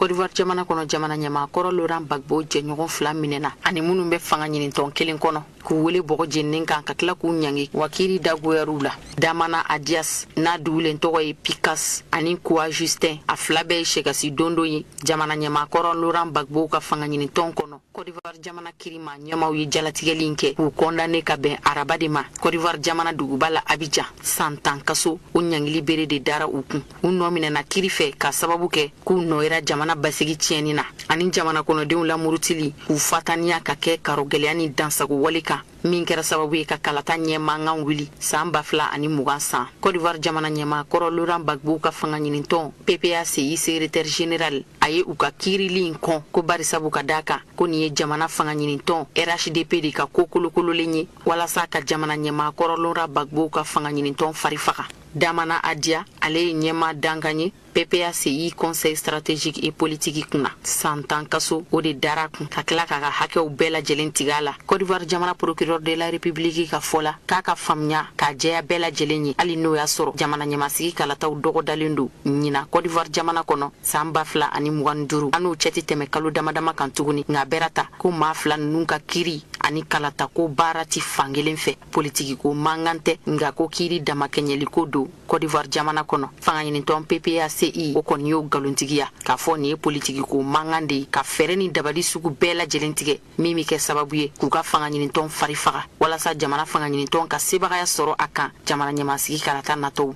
Côte d'Ivoire jamana kono jamana ɲɛma kɔrɔ Laurent Gbagbo jɛɲɔgɔn 2 minɛna ani minnu bɛ fanga ɲinitɔn kelen kɔnɔ k'u wele bɔgɔ jeninen kan ka tila k'u ɲangi wakiri dagoyɛriw la. Damana Adias n'a dugulen tɔgɔ ye Pikas ani Koua Justin a 2 bɛɛ ye sɛgɛsi dondo ye jamana ɲɛma kɔrɔ Laurent Gbagbo ka fanga ɲinitɔn kɔnɔ. Côte d'Ivoire jamana kirima ɲɛmaw ye jalatigɛli kɛ k'u kɔndane ka bɛn araba de ma. Côte d'Ivoire jamana duguba la Abidjan 110 kaso o ɲangili bere de dara u kun. U nɔ minɛna kiri fɛ ka sababu kɛ k'u nɔyera jamana basigi tiɲɛni na ani jamana kɔnɔdenw la murutili k'u fataniya ka kɛ karogɛlɛya ni dansago wale kan min kɛra sababu ye ka kalata ɲɛmankan wuli san 2020 san. Côte d'Ivoire jamana ɲɛma kɔrɔ Laurent Gbagbo ka fanga ɲinitɔn PPACI secrétaire général a ye u ka kiirili kɔn ko barisabu ka da kan ko nin ye jamana fanga ɲinitɔn RHDP de ka ko kolokololen ye walasa ka jamana ɲɛma kɔrɔ Laurent Gbagbo ka fanga ɲinitɔn fari faga. Damana Adia ale ye ɲɛma dankan ye PPACI conseil stratégique et politique kunna 110 kaso o de dara kun ka tila k'a ka hakɛw bɛɛ lajɛlen tigɛ a la. Côte d'Ivoire jamana procureur de la République ka fɔ la k'a ka faamuya k'a jɛya bɛɛ lajɛlen ye hali n'o y'a sɔrɔ jamana ɲɛmasigi kalataw dɔgɔdalen don ɲina Côte d'Ivoire jamana kɔnɔ san 2025 an n'o cɛ tɛ tɛmɛ kalo damadama kan tuguni nka bɛra ta ko maa 2 ninnu ka kiiri ani kalata ko baara ti fankelen fɛ politiki ko mankan tɛ nka ko kiiri damakɛɲɛli ko don Côte d'Ivoire jamana kɔnɔ fanga ɲinitɔn PPACI o kɔni y'o galontigiya k'a fɔ nin ye politiki ko mankan de ye ka fɛɛrɛ ni dabali sugu bɛɛ lajɛlen tigɛ min bɛ kɛ sababu ye k'u ka fanga ɲinitɔn fari faga walasa jamana fanga ɲinitɔn ka sebagaya sɔrɔ a kan jamana ɲɛmasigi kalata natɔw.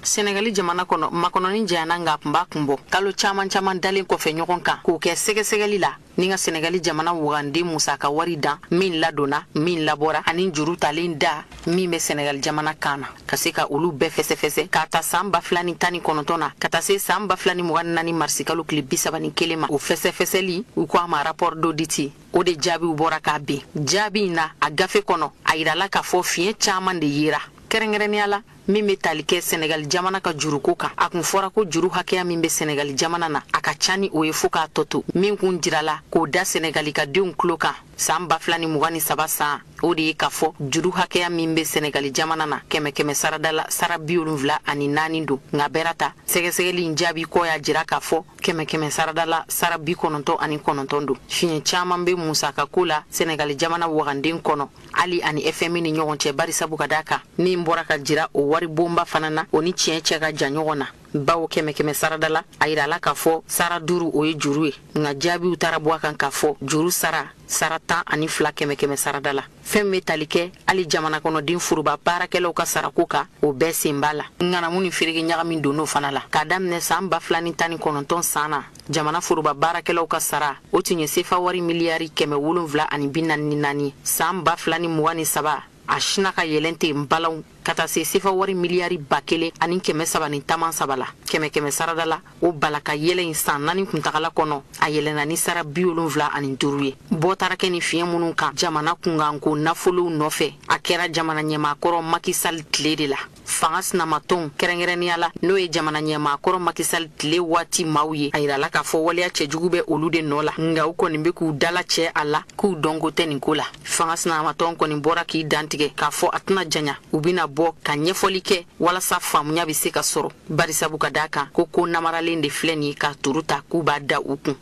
Senegali jamana kɔnɔ makɔnɔni jayana nga kunba kunbɔ kalo caman dalen kɔfɛ ɲɔgɔn kan k'o kɛ sɛgɛsɛgɛli la ni ka Senegali jamana waganden musaka wari dan min ladonna min labɔra ani juru talen da min bɛ Senegali jamana kan na ka se ka olu bɛɛ fɛsɛfɛsɛ k'a ta san 2019 na ka taa se san 2024 marisi kalo tile 31 ma o fɛsɛfɛsɛli u ko a ma rapport d'audit o de jaabiw bɔra k'a ben jaabi in na a gafe kɔnɔ a yirala k'a fɔ fiɲɛ caman de yera kɛrɛnkɛrɛnnenya la min bɛ tali kɛ Senegali jamana ka juruko kan a kun fɔra ko juru hakɛya min bɛ Senegali jamana na a ka ca ni o ye fo k'a tɔto min kun jirala k'o da Senegali ka denw tulo kan san 2023 san o de ye k'a fɔ juru hakɛya min bɛ Senegali jamana na kɛmɛ saradala sara 74 don nka bɛra ta sɛgɛsɛgɛli in jaabi kɔ y'a jira k'a fɔ kɛmɛ saradala sara 99 don fiɲɛ caman bɛ musaka ko la Senegali jamana waganden kɔnɔ hali ani FMI ni ɲɔgɔn cɛ barisabu ka da kan min bɔra ka jira o wari bomba fana na o ni tiɲɛ cɛ ka jan ɲɔgɔn na bawo kɛmɛ saradala a yirala k'a fɔ sara 5 o ye juru ye nka jaabiw taara bɔ a kan k'a fɔ juru sara 12 kɛmɛ saradala fɛn bɛ tali kɛ hali jamana kɔnɔden furuba baarakɛlaw ka sarako kan o bɛɛ sen b'a la ŋanamu ni ferege ɲagami donn'o fana la k'a daminɛ san 2019 san na jamana furuba baarakɛlaw ka sara o tun ye sefa wari miliyari 744 san 2023 a sina ka yɛlɛn ten balaw ka taa se sefa wari miliyari 1 ani 313 la kɛmɛ saradala o bala ka yɛlɛ in san 4 kuntagala kɔnɔ a yɛlɛnna ni sara 75 ye bɔ taara kɛ ni fiɲɛ minnu kan jamana kunkanko nafolow nɔfɛ a kɛra jamana ɲɛmaakɔrɔ Macky Sall tile de la fanga sinamatɔnw kɛrɛnkɛrɛnnenya la n'o ye jamana ɲɛmaakɔrɔ Macky Sall tile waati maaw ye a yirala k'a fɔ waleya cɛjugu bɛ olu de nɔ la nka u kɔni bɛ k'u dala cɛ a la k'u dɔnko tɛ nin ko la fanga sinamatɔnw kɔni bɔra k'i dantigɛ k'a fɔ a tɛna janya u bɛna bɔ ka ɲɛfɔli kɛ walasa faamuya bɛ se ka sɔrɔ barisabu ka da kan ko namaralen de filɛ nin ye ka turu ta k'u b'a da u kun.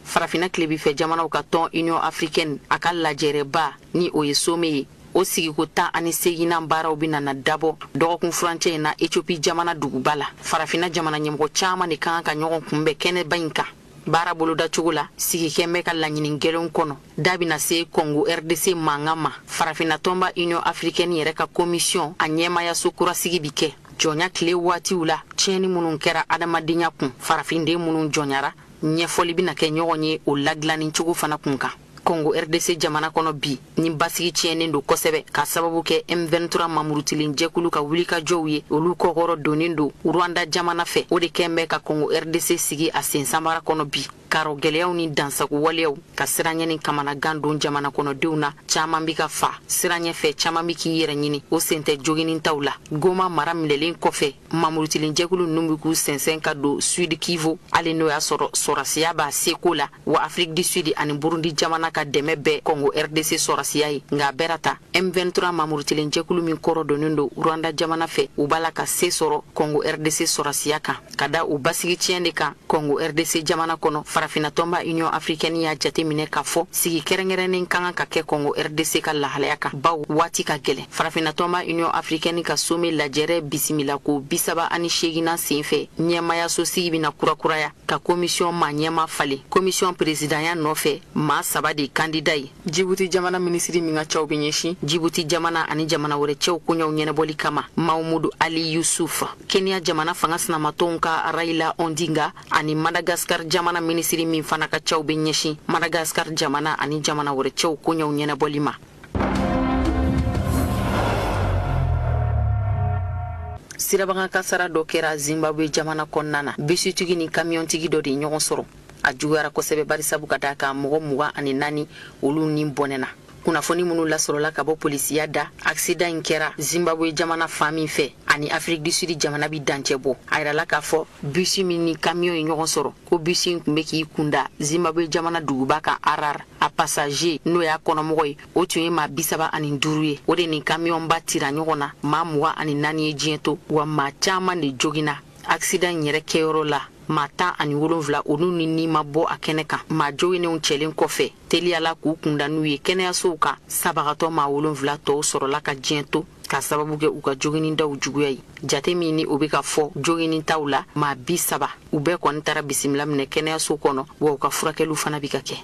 Farafina kilebi fɛ jamanaw ka tɔn Union africaine a ka lajɛrɛba ni o ye some ye o sigiko 18 baaraw bɛna na dabɔ dɔgɔkun furancɛ in na Ethiopie jamana duguba la farafina jamana ɲɛmɔgɔ caman de kan ka ɲɔgɔn kunbɛn kɛnɛba in kan baara boloda cogo la sigikɛn bɛ ka laɲini gɛlɛnw kɔnɔ da bɛna se Congo RDC mankan ma farafina tɔnba Union africaine yɛrɛ ka commission a ɲɛmayaso kurasigi bi kɛ jɔnya tile waatiw la tiɲɛni minnu kɛra adamadenya kun farafinden minnu jɔnyara ɲɛfɔli bɛna kɛ ɲɔgɔn ye o ladilanni cogo fana kun kan Congo RDC jamana kono bi ni basigi tienen do kosebe ka sababu ke M23 mamurutilin jekulu ka wuli ka jow ye olu kokoro donin do Rwanda jamana fe o de kembe ka Congo RDC sigi a sensambara kono bi karo geleyaw ni dansagu waleyaw ka siranye ni kamana gandon jamana kono dewna caman bi ka fa siranye fe caman bi ki yere nyini o sente joginin tawla goma mara milelen kofe mamurutilin jekulu numbiku sensen ka do Sud Kivu ale no ya soro sorasiya ba sekola wa Afrique du Sud ani Burundi jamana ka deme be Congo RDC sorasiya yi nga berata M23 mamurutilin jekulu min koro donindo Rwanda jamana fe ubala ka se soro Congo RDC sorasiya kan kada u basigi tiende kan Congo RDC jamana kono farafina tomba Union Africaine ya jate mine ka fo sigi kerengerenen kan ka ke Congo RDC ka lahalaya kan baw wati ka gele farafina tomba Union Africaine ka some lajere bisimila ko bisaba ani shegina senfe nyamaya so sigi bina kurakuraya ka commission ma nyama fale commission président ya nofe ma saba de candidat Djibouti jamana ministri minga chaw binyeshi Djibouti jamana ani jamana wore chaw kunyaw nyene boli kama Mahmoud Ali Yusuf Kenya jamana fangasna matonka Raila Ondinga ani Madagascar jamana ministri min fana ka chaw binyeshi Madagascar jamana ani jamana wore chaw kunyaw nyene boli ma sirabaga kasara do kera Zimbabwe jamana konnana bisutigi ni camion tigi do de ɲɔgɔn sɔrɔ a juguyara kosɛbɛ bari sabu ka da ka mɔgɔ 24 olu ni bɔnɛna kunnafoni minnu lasɔrɔla ka bɔ polisiya da accident in kɛra Zimbabwe jamana fan min fɛ ani Afrique du Sud jamana bi dancɛ bɔ a yirala k'a fɔ bus min ni camion ye ɲɔgɔn sɔrɔ ko bus in tun bɛ k'i kunda Zimbabwe jamana duguba kan Harar a passager n'o y'a kɔnɔmɔgɔ ye o tun ye maa 35 ye o de ni camion ba tira ɲɔgɔn na maa 24 ye diɲɛ to wa maa caman de jogina accident in yɛrɛ kɛyɔrɔ la maa 17 olu ni ma bɔ a kɛnɛ kan maa joginenw cɛlen kɔfɛ teliyala k'u kunda n'u ye kɛnɛyasow kan sabagatɔ maa 7 tɔw sɔrɔla ka diɲɛ to ka sababu kɛ u ka joginin daw juguya ye jate min ni o bɛ ka fɔ joginin taw la maa 30 u bɛɛ kɔni taara bisimila minɛ kɛnɛyaso kɔnɔ wa u ka furakɛliw fana bi ka kɛ